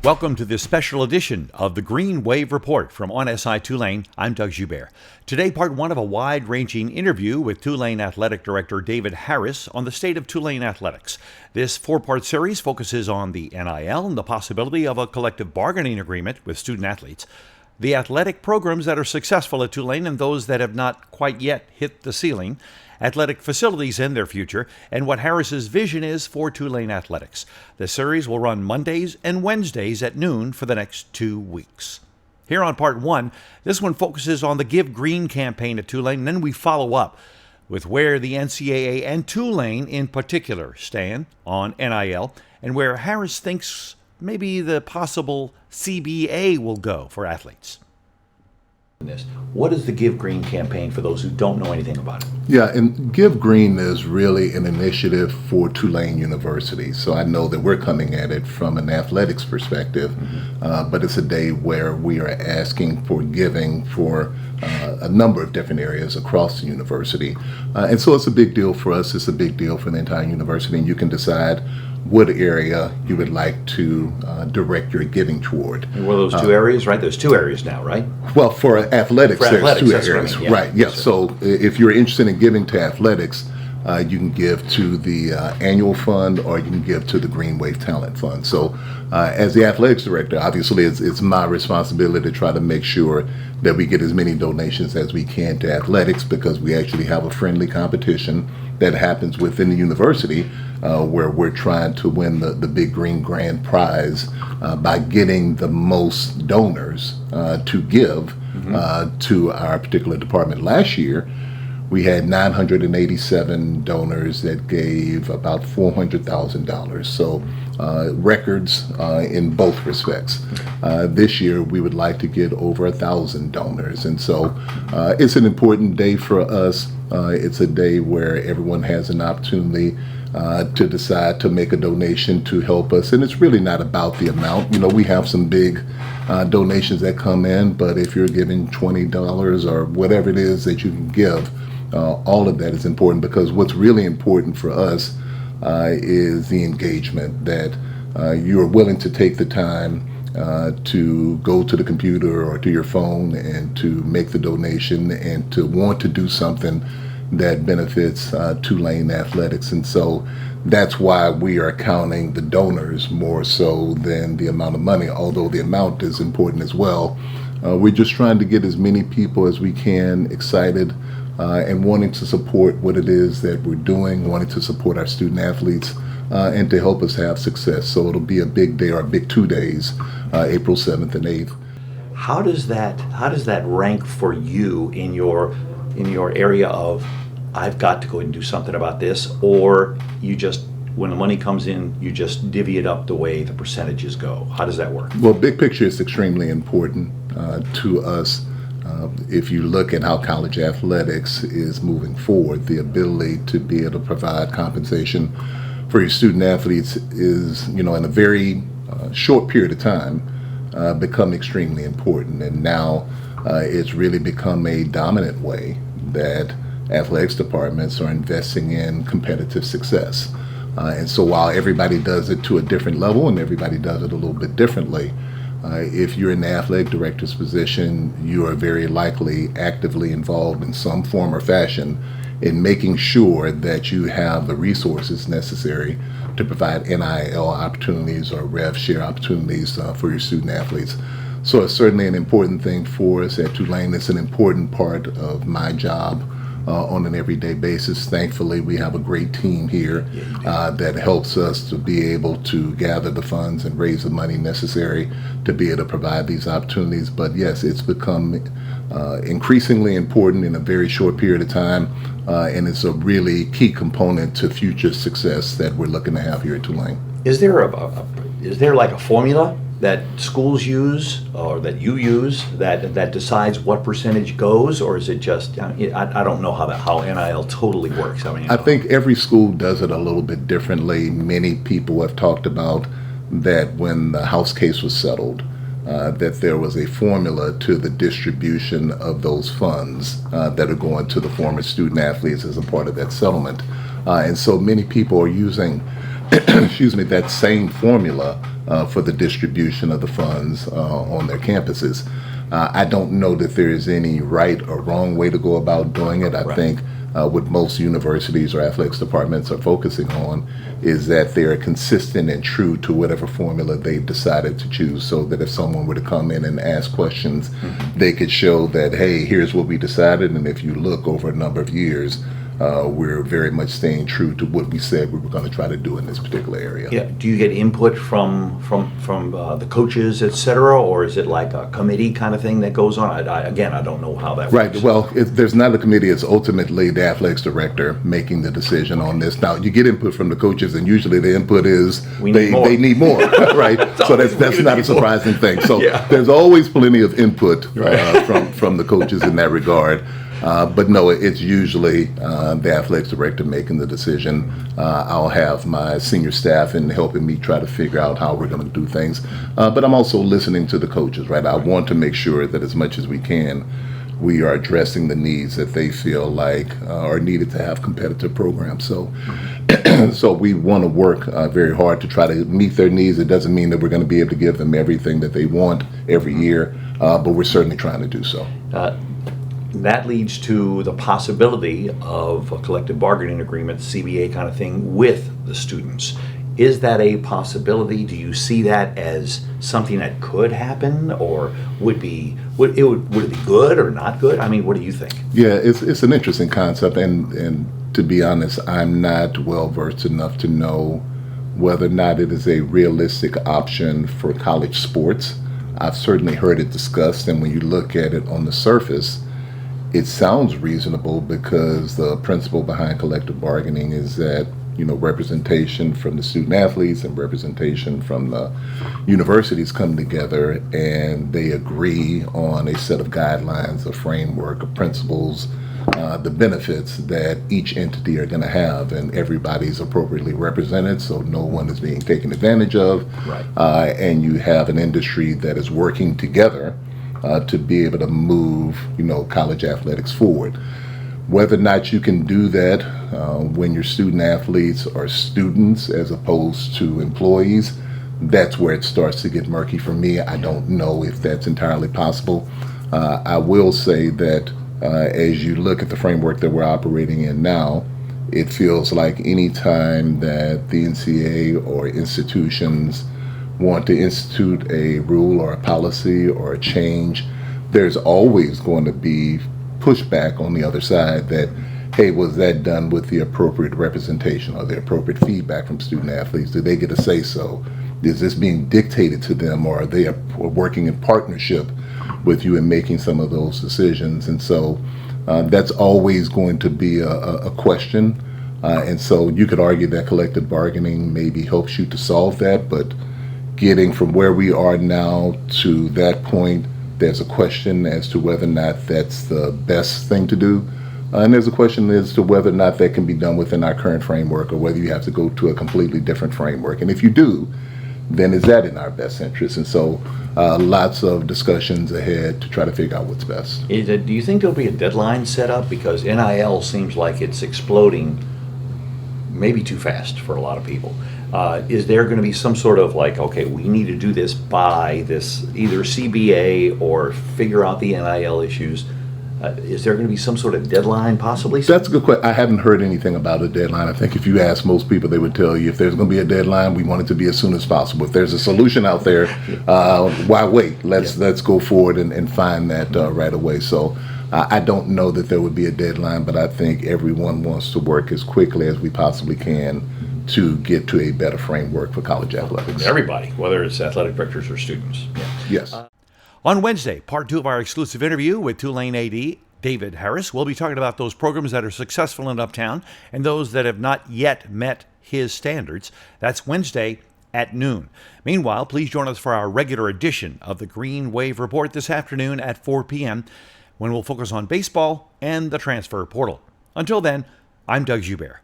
Welcome to this special edition of the Green Wave Report from on SI Tulane. I'm Doug Joubert. Today, part one of a wide-ranging interview with Tulane Athletic Director David Harris on the State of Tulane Athletics. This four-part series focuses on the NIL and the possibility of a collective bargaining agreement with student athletes, the athletic programs that are successful at Tulane and those that have not quite yet hit the ceiling, athletic facilities and their future, and what Harris's vision is for Tulane athletics. The series will run Mondays and Wednesdays at noon for the next 2 weeks. Here on part one, this one focuses on the Give Green campaign at Tulane, and then we follow up with where the NCAA and Tulane in particular stand on NIL, and where Harris thinks maybe the possible CBA will go for athletes. What is the Give Green campaign for those who don't know anything about it? Yeah, and Give Green is really an initiative for Tulane University. So I know that we're coming at it from an athletics perspective, but it's a day where we are asking for giving for a number of different areas across the university. And so it's a big deal for us. It's a big deal for the entire university, and you can decide what area you would like to direct your giving toward. And what are those two areas, right? There's two areas now, right? Well, for athletics, there's two areas. I mean, yeah. Right, yeah. So if you're interested in giving to athletics, you can give to the annual fund, or you can give to the Green Wave Talent Fund. So as the athletics director, obviously it's my responsibility to try to make sure that we get as many donations as we can to athletics, because we actually have a friendly competition that happens within the university where we're trying to win the Big Green Grand Prize by getting the most donors to give to our particular department. Last year, we had 987 donors that gave about $400,000. So records in both respects. This year, we would like to get over 1,000 donors. And so it's an important day for us. It's a day where everyone has an opportunity to decide to make a donation to help us. And it's really not about the amount. You know, we have some big donations that come in, but if you're giving $20 or whatever it is that you can give, all of that is important, because what's really important for us is the engagement, that you are willing to take the time to go to the computer or to your phone and to make the donation and to want to do something that benefits Tulane athletics. And so that's why we are counting the donors more so than the amount of money, although the amount is important as well. We're just trying to get as many people as we can excited and wanting to support what it is that we're doing, wanting to support our student athletes, and to help us have success. So it'll be a big day, or a big 2 days, April 7th and 8th. How does that rank for you in your area of, I've got to go and do something about this, or you just, when the money comes in, you just divvy it up the way the percentages go? How does that work? Well, big picture is extremely important to us. If you look at how college athletics is moving forward, the ability to be able to provide compensation for your student athletes is, in a very short period of time, become extremely important. And now it's really become a dominant way that athletics departments are investing in competitive success. And so while everybody does it to a different level and everybody does it a little bit differently, if you're in the athletic director's position, you are very likely actively involved in some form or fashion in making sure that you have the resources necessary to provide NIL opportunities or rev share opportunities for your student athletes. So it's certainly an important thing for us at Tulane. It's an important part of my job on an everyday basis. Thankfully, we have a great team here that helps us to be able to gather the funds and raise the money necessary to be able to provide these opportunities. But yes, it's become increasingly important in a very short period of time, and it's a really key component to future success that we're looking to have here at Tulane. Is there like a formula that schools use or that you use that decides what percentage goes, or is it just, I don't know how NIL totally works. I think every school does it a little bit differently. Many people have talked about that when the House case was settled, that there was a formula to the distribution of those funds that are going to the former student athletes as a part of that settlement. And so many people are using excuse me, that same formula for the distribution of the funds on their campuses. I don't know that there is any right or wrong way to go about doing it. I think what most universities or athletics departments are focusing on is that they are consistent and true to whatever formula they've decided to choose, so that if someone were to come in and ask questions, they could show that, hey, here's what we decided, and if you look over a number of years, we're very much staying true to what we said we were going to try to do in this particular area. Yeah. Do you get input from the coaches, et cetera, or is it like a committee kind of thing that goes on? I don't know how that works. Right. Well, there's not a committee. It's ultimately the athletics director making the decision on this. Now, you get input from the coaches, and usually the input is they need more, right? So that's not a surprising thing. So there's always plenty of input from the coaches in that regard. But no, it's usually the athletics director making the decision. I'll have my senior staff in helping me try to figure out how we're going to do things. But I'm also listening to the coaches, right? I want to make sure that as much as we can, we are addressing the needs that they feel like are needed to have competitive programs. So, so we want to work very hard to try to meet their needs. It doesn't mean that we're going to be able to give them everything that they want every year, but we're certainly trying to do so. That leads to the possibility of a collective bargaining agreement, CBA kind of thing, with the students. Is that a possibility? Do you see that as something that could happen, or would it be good or not good? I mean, what do you think? Yeah, it's an interesting concept, and to be honest, I'm not well versed enough to know whether or not it is a realistic option for college sports. I've certainly heard it discussed, and when you look at it on the surface, it sounds reasonable, because the principle behind collective bargaining is that, representation from the student athletes and representation from the universities come together and they agree on a set of guidelines, a framework, of principles, the benefits that each entity are going to have, and everybody's appropriately represented, so no one is being taken advantage of. Right. And you have an industry that is working together to be able to move, college athletics forward. Whether or not you can do that when your student athletes are students as opposed to employees, that's where it starts to get murky for me. I don't know if that's entirely possible. I will say that as you look at the framework that we're operating in now, it feels like any time that the NCAA or institutions want to institute a rule or a policy or a change, there's always going to be pushback on the other side that, hey, was that done with the appropriate representation or the appropriate feedback from student athletes? Do they get a say so? Is this being dictated to them, or are they working in partnership with you in making some of those decisions? And so that's always going to be a question. And so you could argue that collective bargaining maybe helps you to solve that, but getting from where we are now to that point, there's a question as to whether or not that's the best thing to do. And there's a question as to whether or not that can be done within our current framework, or whether you have to go to a completely different framework. And if you do, then is that in our best interest? And so lots of discussions ahead to try to figure out what's best. Do you think there'll be a deadline set up? Because NIL seems like it's exploding maybe too fast for a lot of people. Is there going to be some sort of okay, we need to do this by this either CBA or figure out the NIL issues? Is there going to be some sort of deadline possibly? That's a good question. I haven't heard anything about a deadline. I think if you ask most people, they would tell you if there's going to be a deadline, we want it to be as soon as possible. If there's a solution out there, why wait? Let's go forward and find that right away. So I don't know that there would be a deadline, but I think everyone wants to work as quickly as we possibly can to get to a better framework for college athletics. Everybody, whether it's athletic directors or students. Yes. On Wednesday, part 2 of our exclusive interview with Tulane AD David Harris, we'll be talking about those programs that are successful in Uptown and those that have not yet met his standards. That's Wednesday at noon. Meanwhile, please join us for our regular edition of the Green Wave Report this afternoon at 4 p.m., when we'll focus on baseball and the transfer portal. Until then, I'm Doug Joubert.